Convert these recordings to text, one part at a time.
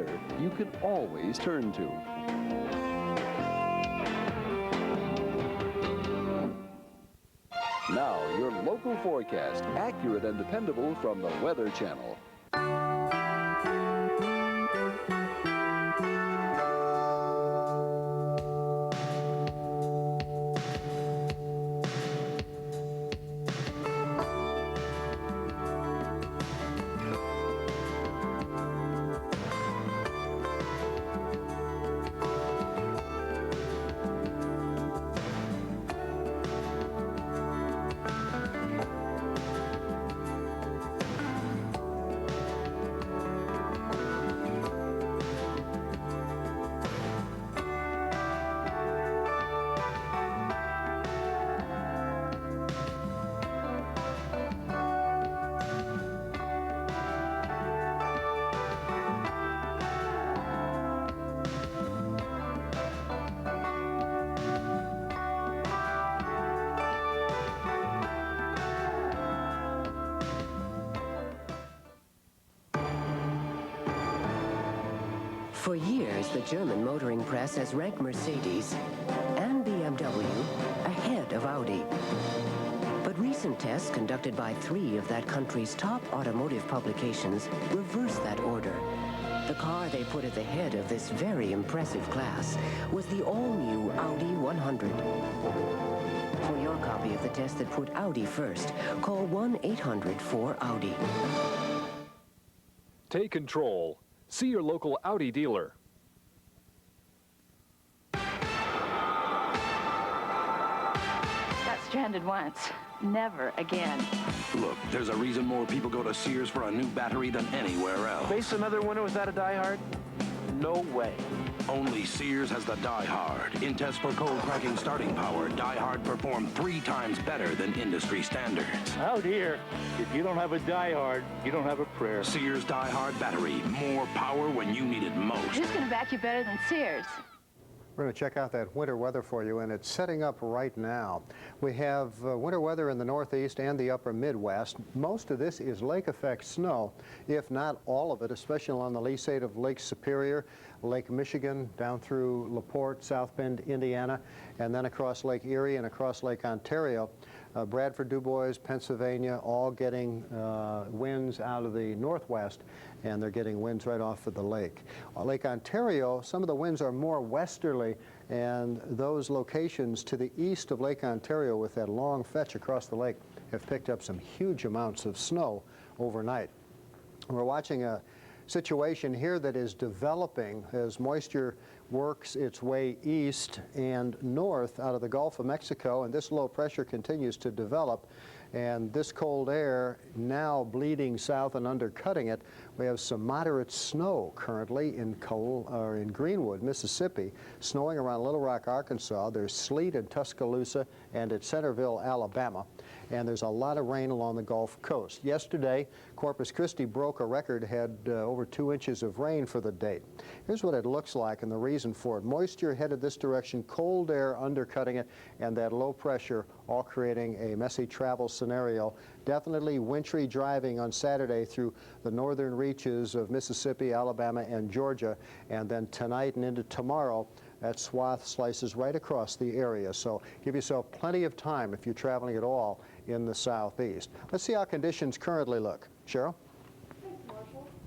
weather you can always turn to. Now, your local forecast, accurate and dependable from the Weather Channel. For years, the German motoring press has ranked Mercedes and BMW ahead of Audi. But recent tests conducted by 3 of that country's top automotive publications reversed that order. The car they put at the head of this very impressive class was the all-new Audi 100. For your copy of the test that put Audi first, call 1-800-4AUDI. Take control. See your local Audi dealer. Got stranded once. Never again. Look, there's a reason more people go to Sears for a new battery than anywhere else. Face another winter without a diehard? No way. Only Sears has the diehard. In tests for cold cracking starting power, diehard performed 3 times better than industry standards. Out here, if you don't have a diehard, you don't have a prayer. Sears diehard battery. More power when you need it most. Who's going to back you better than Sears? We're going to check out that winter weather for you, and it's setting up right now. We have winter weather in the Northeast and the upper Midwest. Most of this is lake effect snow, if not all of it, especially along the lee side of Lake Superior, Lake Michigan, down through LaPorte, South Bend, Indiana, and then across Lake Erie and across Lake Ontario. Bradford, DuBois, Pennsylvania, all getting winds out of the northwest, and they're getting winds right off of the lake. Lake Ontario, some of the winds are more westerly, and those locations to the east of Lake Ontario with that long fetch across the lake have picked up some huge amounts of snow overnight. We're watching a situation here that is developing as moisture works its way east and north out of the Gulf of Mexico, and this low pressure continues to develop, and this cold air now bleeding south and undercutting it. We have some moderate snow currently in Greenwood, Mississippi, snowing around Little Rock, Arkansas. There's sleet in Tuscaloosa and at Centerville, Alabama. And there's a lot of rain along the Gulf Coast. Yesterday, Corpus Christi broke a record, had over 2 inches of rain for the date. Here's what it looks like and the reason for it. Moisture headed this direction, cold air undercutting it, and that low pressure all creating a messy travel scenario. Definitely wintry driving on Saturday through the northern reaches of Mississippi, Alabama, and Georgia, and then tonight and into tomorrow, that swath slices right across the area. So give yourself plenty of time if you're traveling at all in the southeast. Let's see how conditions currently look. Cheryl?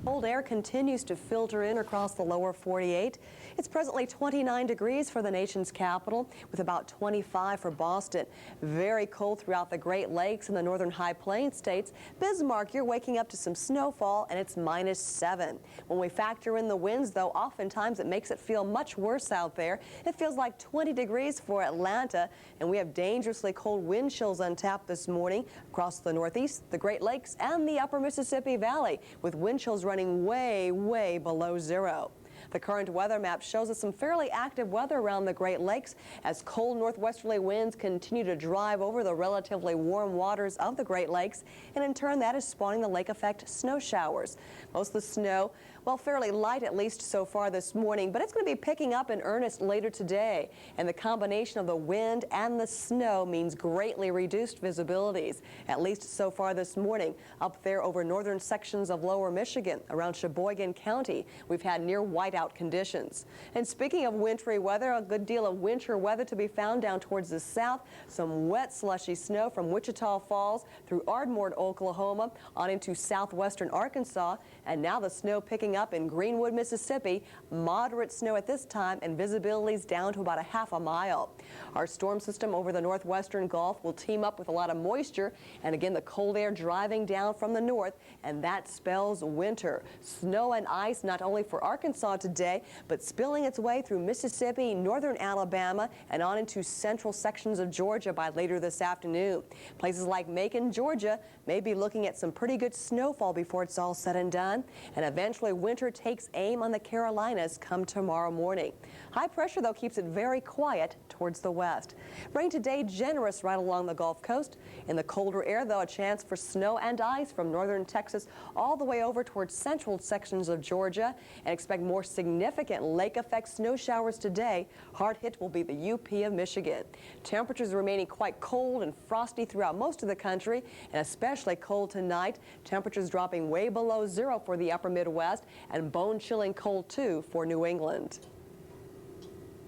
Cold air continues to filter in across the lower 48. It's presently 29 degrees for the nation's capital, with about 25 for Boston. Very cold throughout the Great Lakes and the northern High Plains states. Bismarck, you're waking up to some snowfall, and it's -7. When we factor in the winds, though, oftentimes it makes it feel much worse out there. It feels like 20 degrees for Atlanta, and we have dangerously cold wind chills on tap this morning across the Northeast, the Great Lakes, and the upper Mississippi Valley, with wind chills running way, way below 0. The current weather map shows us some fairly active weather around the Great Lakes as cold northwesterly winds continue to drive over the relatively warm waters of the Great Lakes, and in turn that is spawning the lake effect snow showers. Most of the snow, well, fairly light at least so far this morning, but it's going to be picking up in earnest later today. And the combination of the wind and the snow means greatly reduced visibilities, at least so far this morning. Up there over northern sections of lower Michigan, around Sheboygan County, we've had near whiteout conditions. And speaking of wintry weather, a good deal of winter weather to be found down towards the south. Some wet, slushy snow from Wichita Falls through Ardmore, Oklahoma, on into southwestern Arkansas, and now the snow picking up in Greenwood, Mississippi. Moderate snow at this time and visibilities down to about a half a mile. Our storm system over the northwestern Gulf will team up with a lot of moisture, and again the cold air driving down from the north, and that spells winter. Snow and ice not only for Arkansas today, but spilling its way through Mississippi, northern Alabama, and on into central sections of Georgia by later this afternoon. Places like Macon, Georgia may be looking at some pretty good snowfall before it's all said and done, and eventually winter takes aim on the Carolinas come tomorrow morning. High pressure, though, keeps it very quiet towards the west. Rain today generous right along the Gulf Coast. In the colder air, though, a chance for snow and ice from northern Texas all the way over towards central sections of Georgia, and expect more significant lake effect snow showers today. Hard hit will be the UP of Michigan. Temperatures remaining quite cold and frosty throughout most of the country, and especially cold tonight. Temperatures dropping way below zero for the upper Midwest, and bone-chilling cold too for New England.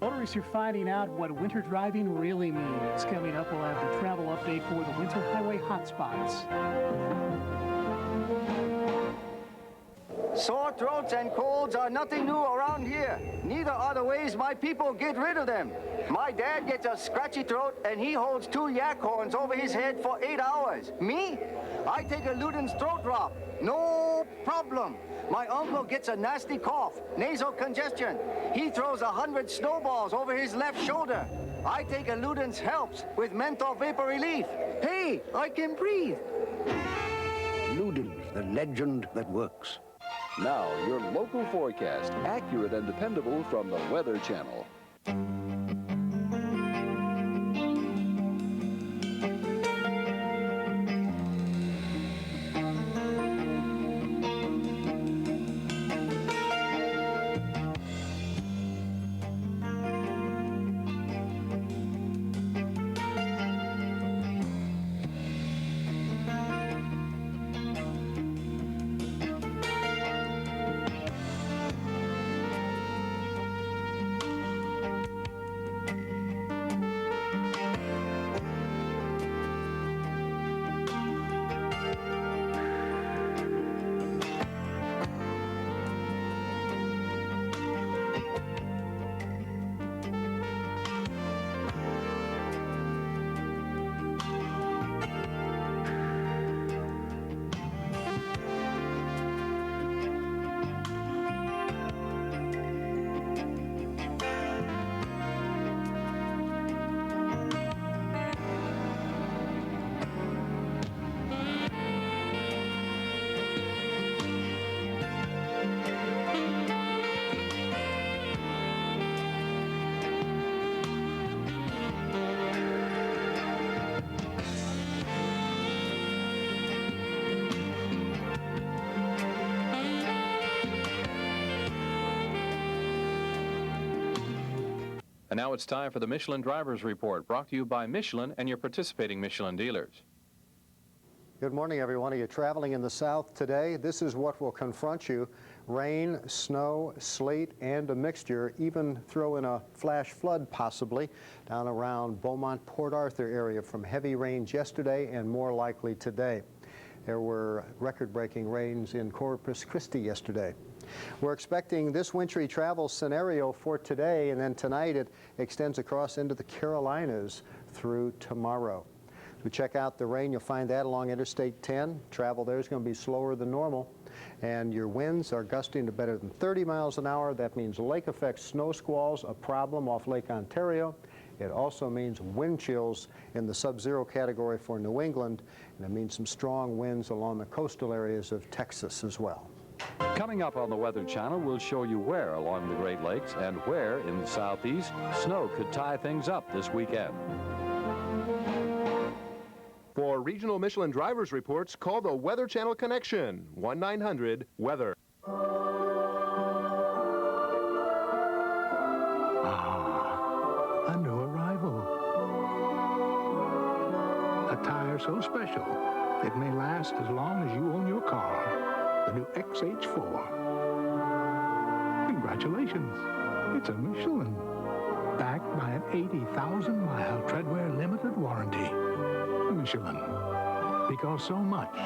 Motorists are finding out what winter driving really means. Coming up, we'll have the travel update for the winter highway hotspots. Sore throats and colds are nothing new around here. Neither are the ways my people get rid of them. My dad gets a scratchy throat and he holds 2 yak horns over his head for 8 hours. Me? I take a Luden's throat drop. No problem. My uncle gets a nasty cough, nasal congestion. He throws 100 snowballs over his left shoulder. I take a Luden's Helps with menthol vapor relief. Hey, I can breathe. Luden's, the legend that works. Now, your local forecast, accurate and dependable from the Weather Channel. And now it's time for the Michelin Drivers Report, brought to you by Michelin and your participating Michelin dealers. Good morning, everyone. Are you traveling in the south today? This is what will confront you. Rain, snow, sleet, and a mixture. Even throw in a flash flood, possibly, down around Beaumont, Port Arthur area from heavy rains yesterday and more likely today. There were record-breaking rains in Corpus Christi yesterday. We're expecting this wintry travel scenario for today, and then tonight it extends across into the Carolinas through tomorrow. We check out the rain, you'll find that along Interstate 10. Travel there is going to be slower than normal, and your winds are gusting to better than 30 miles an hour. That means lake effect snow squalls, a problem off Lake Ontario. It also means wind chills in the sub-zero category for New England, and it means some strong winds along the coastal areas of Texas as well. Coming up on the Weather Channel, we'll show you where along the Great Lakes and where in the southeast snow could tie things up this weekend. For regional Michelin drivers reports, call the Weather Channel Connection, 1-900-WEATHER. A new arrival. A tire so special, it may last as long as you own your car. The new XH4. Congratulations, it's a Michelin. Backed by an 80,000-mile treadwear limited warranty. Michelin, because so much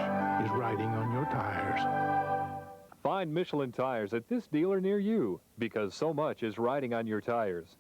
is riding on your tires. Find Michelin tires at this dealer near you, because so much is riding on your tires.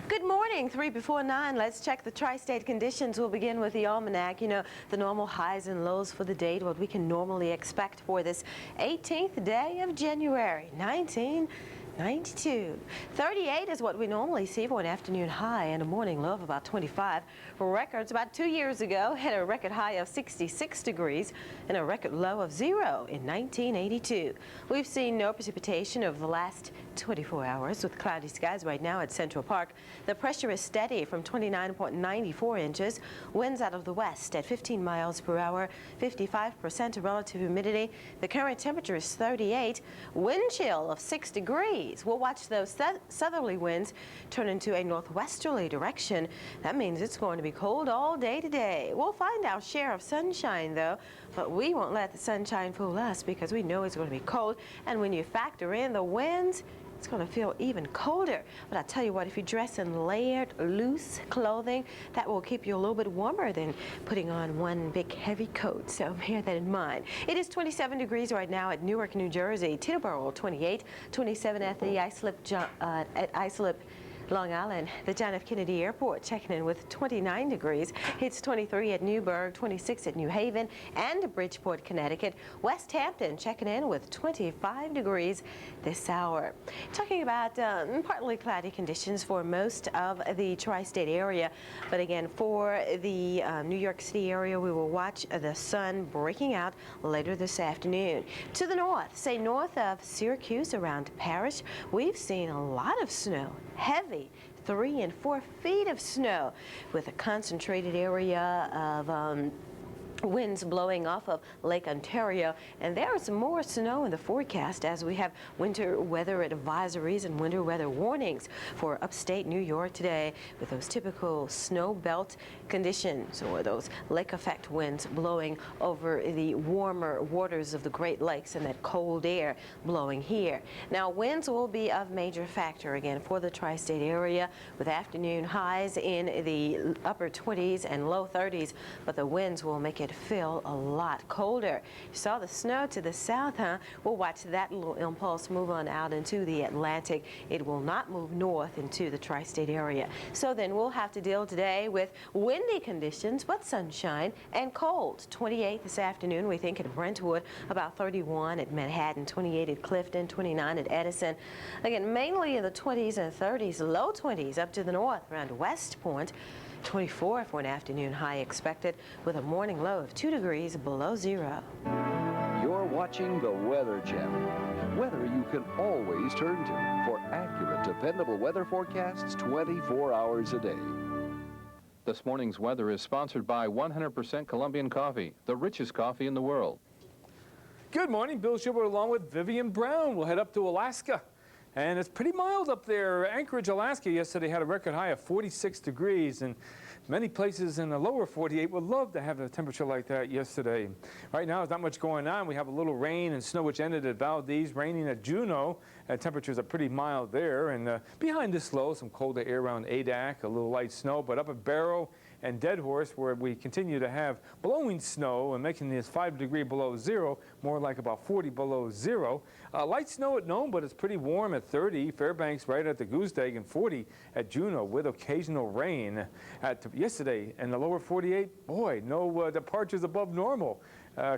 Good morning, 3 before 9. Let's check the tri-state conditions. We'll begin with the almanac. You know, the normal highs and lows for the date, what we can normally expect for this 18th day of January, 1992. 38 is what we normally see for an afternoon high and a morning low of about 25. Records about 2 years ago had a record high of 66 degrees and a record low of 0 in 1982. We've seen no precipitation over the last 24 hours with cloudy skies right now at Central Park. The pressure is steady from 29.94 inches. Winds out of the west at 15 miles per hour, 55% relative humidity. The current temperature is 38. Wind chill of 6 degrees. We'll watch those southerly winds turn into a northwesterly direction. That means it's going to be cold all day today. We'll find our share of sunshine though, but we won't let the sunshine fool us because we know it's going to be cold. And when you factor in the winds, it's going to feel even colder. But I tell you what, if you dress in layered, loose clothing, that will keep you a little bit warmer than putting on one big heavy coat. So bear that in mind. It is 27 degrees right now at Newark, New Jersey. Teterboro, 28, 27 at the Islip, Long Island. The John F. Kennedy Airport checking in with 29 degrees. It's 23 at Newburgh, 26 at New Haven and Bridgeport, Connecticut. West Hampton checking in with 25 degrees this hour. Talking about partly cloudy conditions for most of the tri-state area. But again, for the New York City area, we will watch the sun breaking out later this afternoon. To the north, say north of Syracuse around Parrish, we've seen a lot of snow. Heavy 3 and 4 feet of snow with a concentrated area of winds blowing off of Lake Ontario, and there is more snow in the forecast as we have winter weather advisories and winter weather warnings for upstate New York today with those typical snow belt conditions or those lake effect winds blowing over the warmer waters of the Great Lakes and that cold air blowing here. Now winds will be of major factor again for the tri-state area with afternoon highs in the upper 20s and low 30s, but the winds will make it feel a lot colder. You saw the snow to the south, huh? We'll watch that little impulse move on out into the Atlantic. It will not move north into the tri-state area. So then we'll have to deal today with windy conditions, but sunshine and cold. 28 this afternoon, we think, at Brentwood, about 31 at Manhattan, 28 at Clifton, 29 at Edison. Again, mainly in the 20s and 30s, low 20s up to the north around West Point. 24 for an afternoon high expected with a morning low of 2 degrees below 0. You're watching the Weather Channel. Weather you can always turn to for accurate, dependable weather forecasts 24 hours a day. This morning's weather is sponsored by 100% Colombian coffee, the richest coffee in the world. Good morning, Bill Schubert along with Vivian Brown. We'll head up to Alaska. And it's pretty mild up there. Anchorage, Alaska yesterday had a record high of 46 degrees, and many places in the lower 48 would love to have a temperature like that yesterday. Right now, there's not much going on. We have a little rain and snow, which ended at Valdez, raining at Juneau. Temperatures are pretty mild there, and behind this low, some colder air around Adak, a little light snow, but up at Barrow and Dead Horse, where we continue to have blowing snow and making this 5 degrees below 0, more like about 40 below 0. Light snow at Nome, but it's pretty warm at 30. Fairbanks right at the Goose Egg and 40 at Juneau with occasional rain. Yesterday in the lower 48, boy, no departures above normal.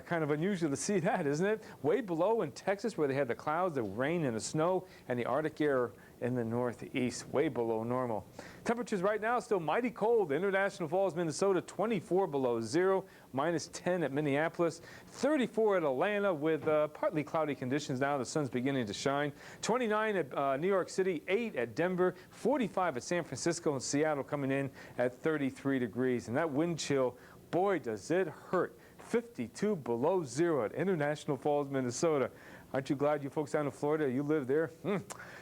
Kind of unusual to see that, isn't it? Way below in Texas where they had the clouds, the rain and the snow and the Arctic air in the northeast, way below normal. Temperatures right now still mighty cold. International Falls, Minnesota, 24 below zero, -10 at Minneapolis, 34 at Atlanta with partly cloudy conditions now. The sun's beginning to shine. 29 at New York City, 8 at Denver, 45 at San Francisco, and Seattle coming in at 33 degrees. And that wind chill, boy, does it hurt. 52 below zero at International Falls, Minnesota. Aren't you glad you folks down in Florida, you live there?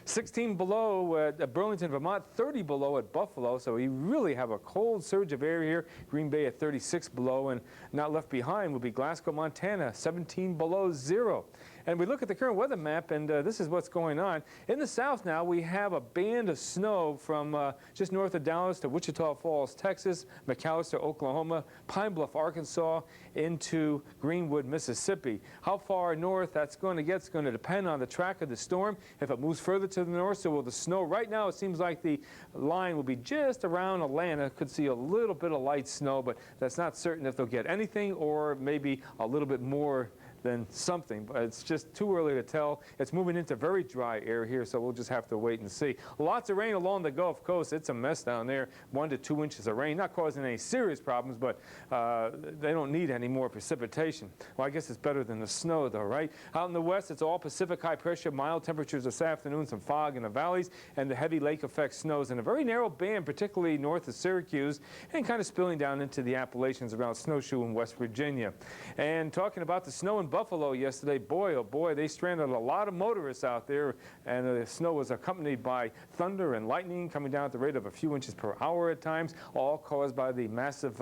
16 below at Burlington, Vermont, 30 below at Buffalo. So we really have a cold surge of air here. Green Bay at 36 below, and not left behind will be Glasgow, Montana, 17 below zero. And we look at the current weather map, and this is what's going on. In the south now, we have a band of snow from just north of Dallas to Wichita Falls, Texas, McAlester, Oklahoma, Pine Bluff, Arkansas, into Greenwood, Mississippi. How far north that's going to get is going to depend on the track of the storm. If it moves further to the north, so will the snow. Right now, it seems like the line will be just around Atlanta. Could see a little bit of light snow, but that's not certain if they'll get anything or maybe a little bit more than something, but it's just too early to tell. It's moving into very dry air here, so we'll just have to wait and see. Lots of rain along the Gulf Coast. It's a mess down there. 1 to 2 inches of rain, not causing any serious problems, but they don't need any more precipitation. Well, I guess it's better than the snow, though, right? Out in the west, it's all Pacific high pressure, mild temperatures this afternoon, some fog in the valleys, and the heavy lake effect snows in a very narrow band, particularly north of Syracuse, and kind of spilling down into the Appalachians around Snowshoe in West Virginia. And talking about the snow in Buffalo yesterday, boy, oh boy, they stranded a lot of motorists out there, and the snow was accompanied by thunder and lightning coming down at the rate of a few inches per hour at times, all caused by the massive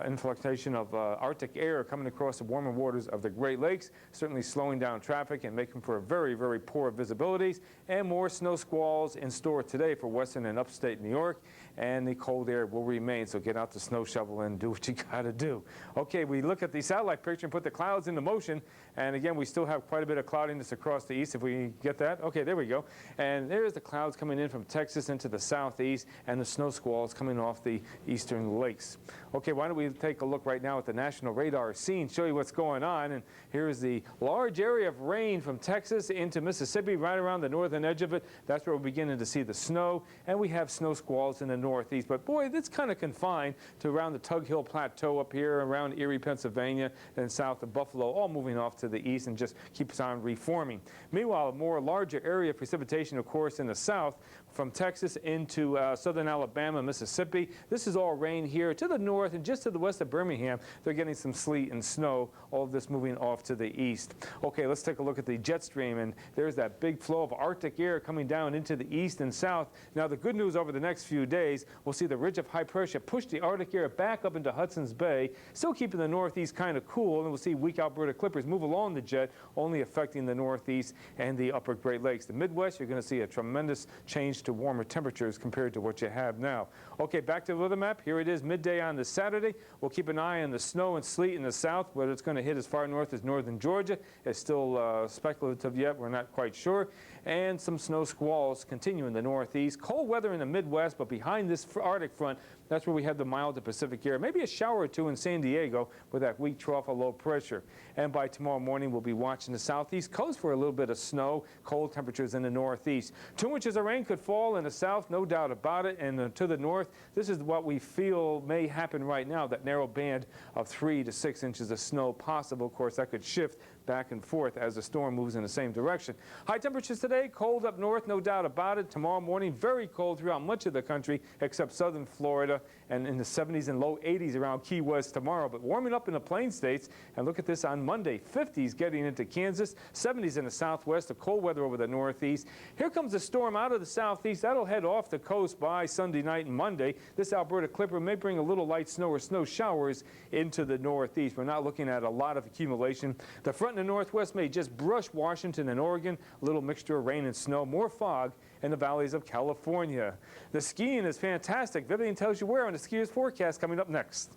infiltration of Arctic air coming across the warmer waters of the Great Lakes, certainly slowing down traffic and making for very, very poor visibilities, and more snow squalls in store today for western and upstate New York, and the cold air will remain, so get out the snow shovel and do what you got to do. Okay, we look at the satellite picture and put the clouds into motion, and again, we still have quite a bit of cloudiness across the east, if we get that. Okay, there we go. And there's the clouds coming in from Texas into the southeast, and the snow squalls coming off the eastern lakes. Okay, why don't we take a look right now at the National Radar scene, show you what's going on. And here's the large area of rain from Texas into Mississippi, right around the northern edge of it. That's where we're beginning to see the snow, and we have snow squalls in the northeast. But boy, that's kind of confined to around the Tug Hill Plateau up here, around Erie, Pennsylvania, and south of Buffalo, all moving off to the east and just keeps on reforming. Meanwhile, a more larger area of precipitation, of course, in the south, from Texas into southern Alabama, Mississippi. This is all rain here to the north and just to the west of Birmingham. They're getting some sleet and snow, all of this moving off to the east. Okay, let's take a look at the jet stream, and there's that big flow of Arctic air coming down into the east and south. Now, the good news over the next few days, we'll see the ridge of high pressure push the Arctic air back up into Hudson's Bay, still keeping the northeast kind of cool, and we'll see weak Alberta clippers move along the jet, only affecting the northeast and the upper Great Lakes. The Midwest, you're going to see a tremendous change to warmer temperatures compared to what you have now. Okay, back to the weather map. Here it is midday on this Saturday. We'll keep an eye on the snow and sleet in the south. Whether it's going to hit as far north as northern Georgia is still speculative yet. We're not quite sure. And some snow squalls continue in the northeast. Cold weather in the Midwest, but behind this Arctic front, that's where we have the mild to Pacific air. Maybe a shower or two in San Diego with that weak trough of low pressure. And by tomorrow morning, we'll be watching the southeast coast for a little bit of snow, cold temperatures in the northeast. 2 inches of rain could fall in the south, no doubt about it. And to the north, this is what we feel may happen right now, that narrow band of 3 to 6 inches of snow possible. Of course, that could shift back and forth as the storm moves in the same direction. High temperatures today, cold up north, no doubt about it. Tomorrow morning, very cold throughout much of the country except southern Florida, and in the 70s and low 80s around Key West tomorrow. But warming up in the Plain States, and look at this on Monday, 50s getting into Kansas, 70s in the southwest, the cold weather over the northeast. Here comes a storm out of the southeast. That'll head off the coast by Sunday night and Monday. This Alberta clipper may bring a little light snow or snow showers into the northeast. We're not looking at a lot of accumulation. The front in the northwest may just brush Washington and Oregon, a little mixture of rain and snow, more fog in the valleys of California. The skiing is fantastic. Vivian tells you where on the skiers' forecast coming up next.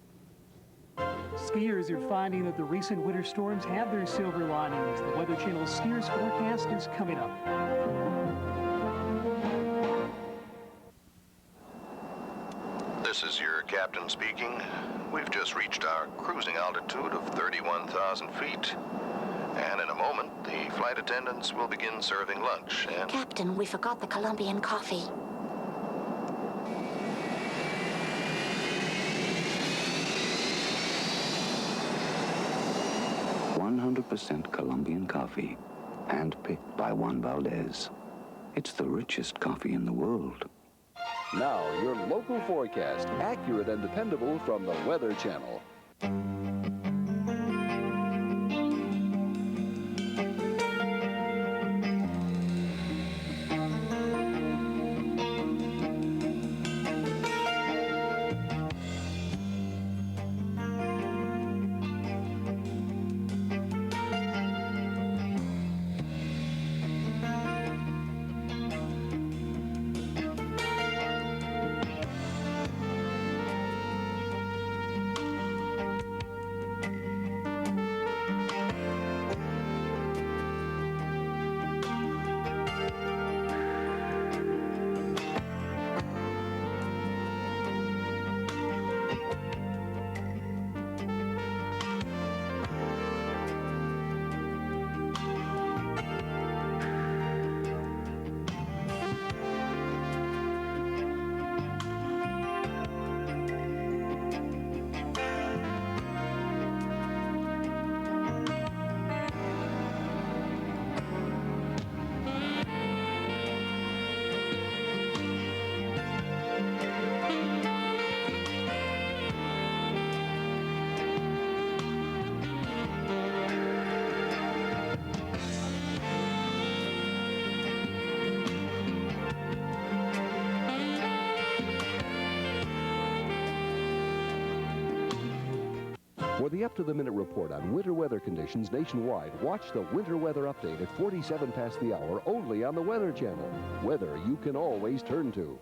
Skiers are finding that the recent winter storms have their silver linings. The Weather Channel's skiers' forecast is coming up. This is your captain speaking. We've just reached our cruising altitude of 31,000 feet. And in a moment, the flight attendants will begin serving lunch and... Captain, we forgot the Colombian coffee. %100% Colombian coffee, handpicked by Juan Valdez. It's the richest coffee in the world. Now, your local forecast, accurate and dependable from the Weather Channel. For the up-to-the-minute report on winter weather conditions nationwide, watch the Winter Weather Update at 47 past the hour only on the Weather Channel. Weather you can always turn to.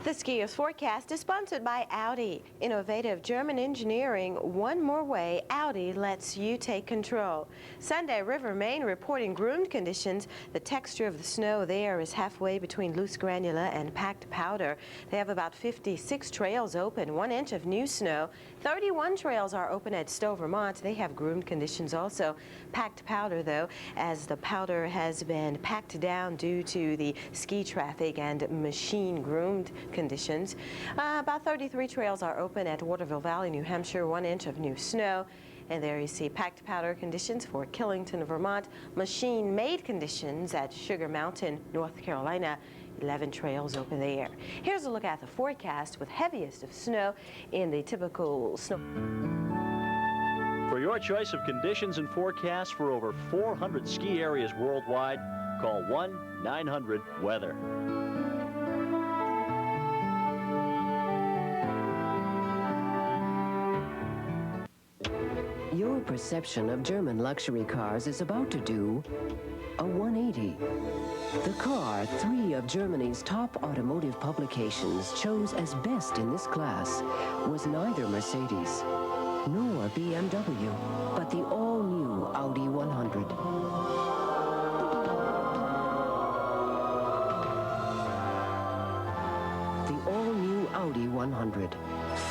The skiers forecast is sponsored by Audi. Innovative German engineering, one more way Audi lets you take control. Sunday, River, Maine reporting groomed conditions. The texture of the snow there is halfway between loose granular and packed powder. They have about 56 trails open, 1 inch of new snow. 31 trails are open at Stowe, Vermont. They have groomed conditions also. Packed powder, though, as the powder has been packed down due to the ski traffic and machine groomed conditions. About 33 trails are open at Waterville Valley, New Hampshire, 1 inch of new snow. And there you see packed powder conditions for Killington, Vermont. Machine-made conditions at Sugar Mountain, North Carolina. 11 trails open there. Here's a look at the forecast with heaviest of snow in the typical snow. For your choice of conditions and forecasts for over 400 ski areas worldwide, call 1-900-WEATHER. Your perception of German luxury cars is about to do a 180. The car 3 of Germany's top automotive publications chose as best in this class was neither Mercedes nor BMW, but the all-new Audi 100. The all-new Audi 100.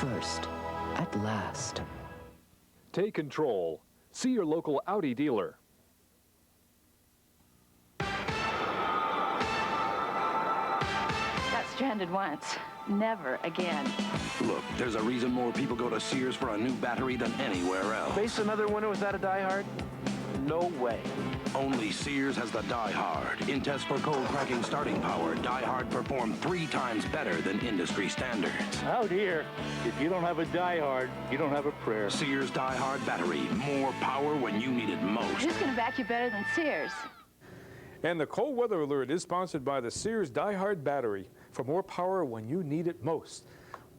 First, at last. Take control. See your local Audi dealer. Got stranded once. Never again. Look, there's a reason more people go to Sears for a new battery than anywhere else. Face another winter without a diehard? No way. Only Sears has the Die Hard. In tests for cold cracking starting power, Die Hard performed 3 times better than industry standards. Out here, if you don't have a Die Hard, you don't have a prayer. Sears Die Hard battery. More power when you need it most. Who's going to back you better than Sears? And the cold weather alert is sponsored by the Sears Die Hard battery for more power when you need it most.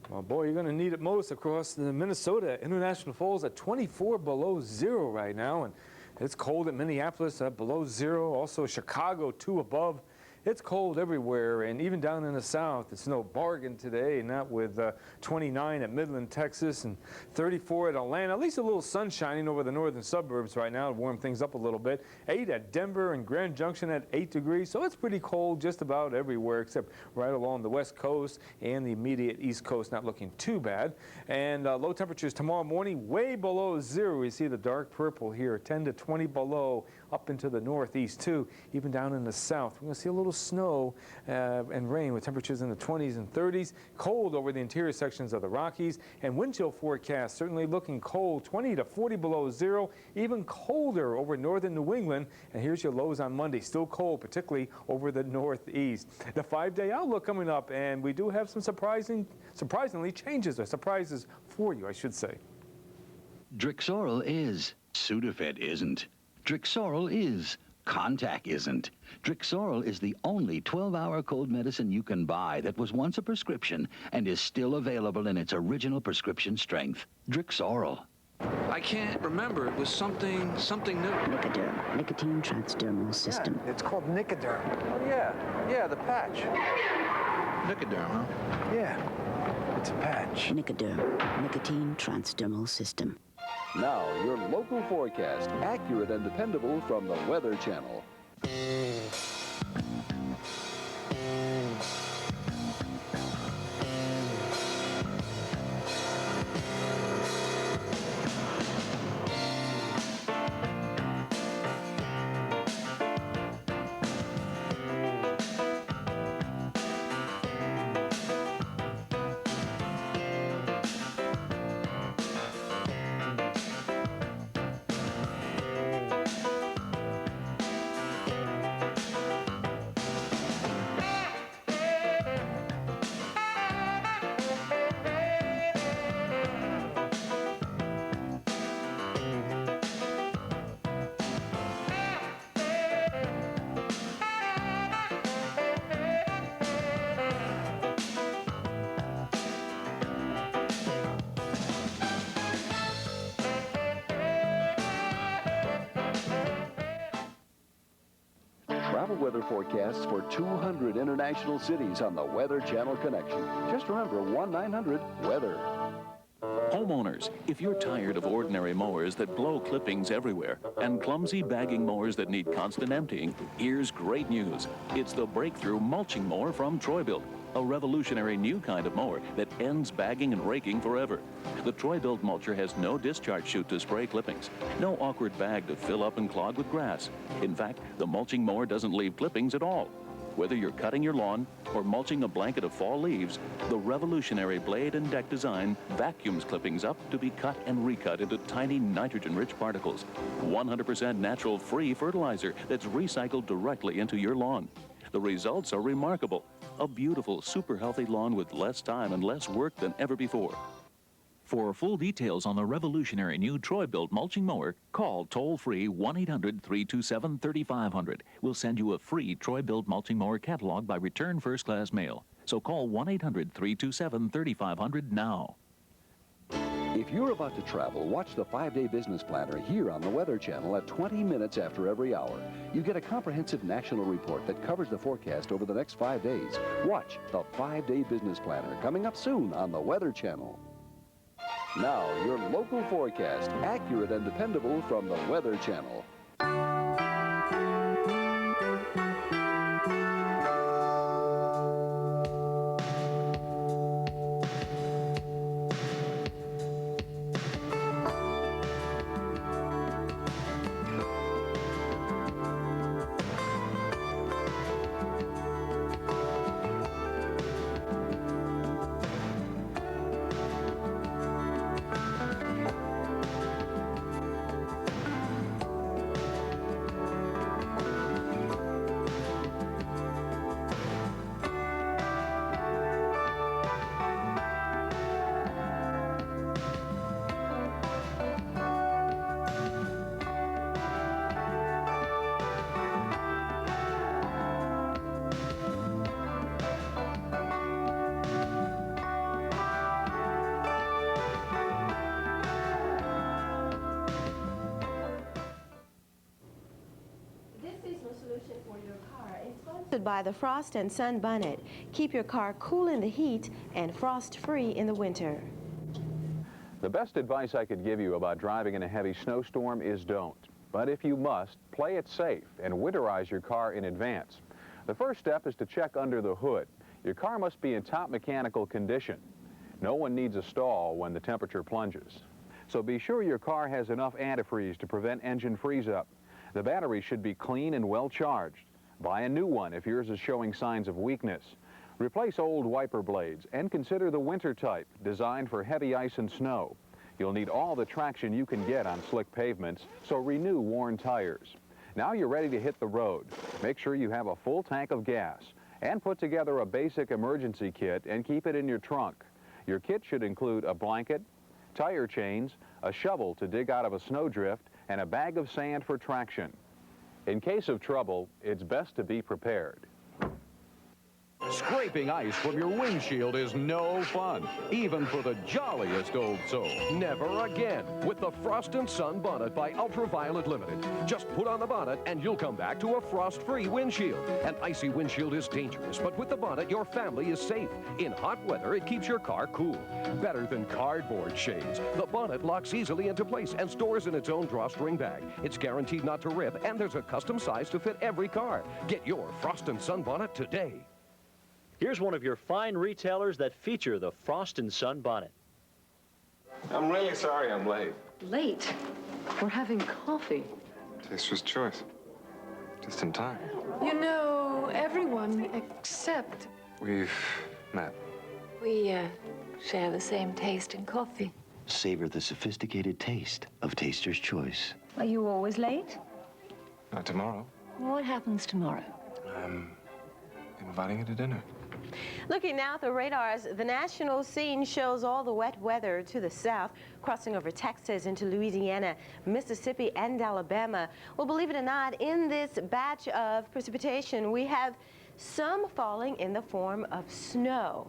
Well, boy, you're going to need it most across the Minnesota International Falls at 24 below zero right now. And it's cold at Minneapolis at below zero. Also Chicago 2 above. It's cold everywhere, and even down in the south. It's no bargain today, not with 29 at Midland, Texas, and 34 at Atlanta. At least a little sun shining over the northern suburbs right now to warm things up a little bit. 8 at Denver and Grand Junction at 8 degrees. So it's pretty cold just about everywhere except right along the west coast and the immediate east coast, not looking too bad. And low temperatures tomorrow morning way below zero. You see the dark purple here, 10 to 20 below, up into the northeast too, even down in the south. We're going to see a little snow and rain with temperatures in the 20s and 30s. Cold over the interior sections of the Rockies, and wind chill forecast certainly looking cold, 20 to 40 below zero, even colder over northern New England. And here's your lows on Monday, still cold, particularly over the northeast. The 5-day outlook coming up, and we do have some surprisingly changes, or surprises for you, I should say. Drixoral is. Sudafed isn't. Drixoral is. Contac isn't. Drixoral is the only 12-hour cold medicine you can buy that was once a prescription and is still available in its original prescription strength. Drixoral. I can't remember. It was something new. Nicoderm, nicotine transdermal system. Yeah, it's called Nicoderm. Oh, yeah, the patch. Nicoderm, huh? Yeah, it's a patch. Nicoderm, nicotine transdermal system. Now, your local forecast, accurate and dependable from the Weather Channel. Travel weather forecasts for 200 international cities on the Weather Channel Connection. Just remember 1-900-WEATHER. Homeowners, if you're tired of ordinary mowers that blow clippings everywhere and clumsy bagging mowers that need constant emptying, here's great news. It's the breakthrough mulching mower from Bilt, a revolutionary new kind of mower that ends bagging and raking forever. The Bilt mulcher has no discharge chute to spray clippings, no awkward bag to fill up and clog with grass. In fact, the mulching mower doesn't leave clippings at all. Whether you're cutting your lawn or mulching a blanket of fall leaves, the revolutionary blade and deck design vacuums clippings up to be cut and recut into tiny nitrogen-rich particles. 100% natural free fertilizer that's recycled directly into your lawn. The results are remarkable. A beautiful, super healthy lawn with less time and less work than ever before. For full details on the revolutionary new Bilt mulching mower, call toll-free 1-800-327-3500. We'll send you a free Bilt mulching mower catalog by return first-class mail. So call 1-800-327-3500 now. If you're about to travel, watch the 5-Day Business Planner here on the Weather Channel at 20 minutes after every hour. You get a comprehensive national report that covers the forecast over the next 5 days. Watch the 5-Day Business Planner coming up soon on the Weather Channel. Now, your local forecast, accurate and dependable from the Weather Channel. solution for your car is sponsored by the Frost and Sun Bonnet. Keep your car cool in the heat and frost-free in the winter. The best advice I could give you about driving in a heavy snowstorm is don't. But if you must, play it safe and winterize your car in advance. The first step is to check under the hood. Your car must be in top mechanical condition. No one needs a stall when the temperature plunges. So be sure your car has enough antifreeze to prevent engine freeze-up. The battery should be clean and well charged. Buy a new one if yours is showing signs of weakness. Replace old wiper blades and consider the winter type, designed for heavy ice and snow. You'll need all the traction you can get on slick pavements, so renew worn tires. Now you're ready to hit the road. Make sure you have a full tank of gas and put together a basic emergency kit and keep it in your trunk. Your kit should include a blanket, tire chains, a shovel to dig out of a snowdrift, and a bag of sand for traction. In case of trouble, it's best to be prepared. Scraping ice from your windshield is no fun, even for the jolliest old soul. Never again with the Frost and Sun Bonnet by Ultraviolet Limited. Just put on the bonnet and you'll come back to a frost-free windshield. An icy windshield is dangerous, but with the bonnet, your family is safe. In hot weather, it keeps your car cool. Better than cardboard shades. The bonnet locks easily into place and stores in its own drawstring bag. It's guaranteed not to rip, and there's a custom size to fit every car. Get your Frost and Sun Bonnet today. Here's one of your fine retailers that feature the Frost and Sun Bonnet. I'm really sorry I'm late. Late? We're having coffee. Taster's choice. Just in time. You know, everyone except... We've met. We share the same taste in coffee. Savor the sophisticated taste of Taster's Choice. Are you always late? Not tomorrow. What happens tomorrow? I'm inviting you to dinner. Looking now at the radars, the national scene shows all the wet weather to the south, crossing over Texas into Louisiana, Mississippi, and Alabama. Well, believe it or not, in this batch of precipitation, we have some falling in the form of snow.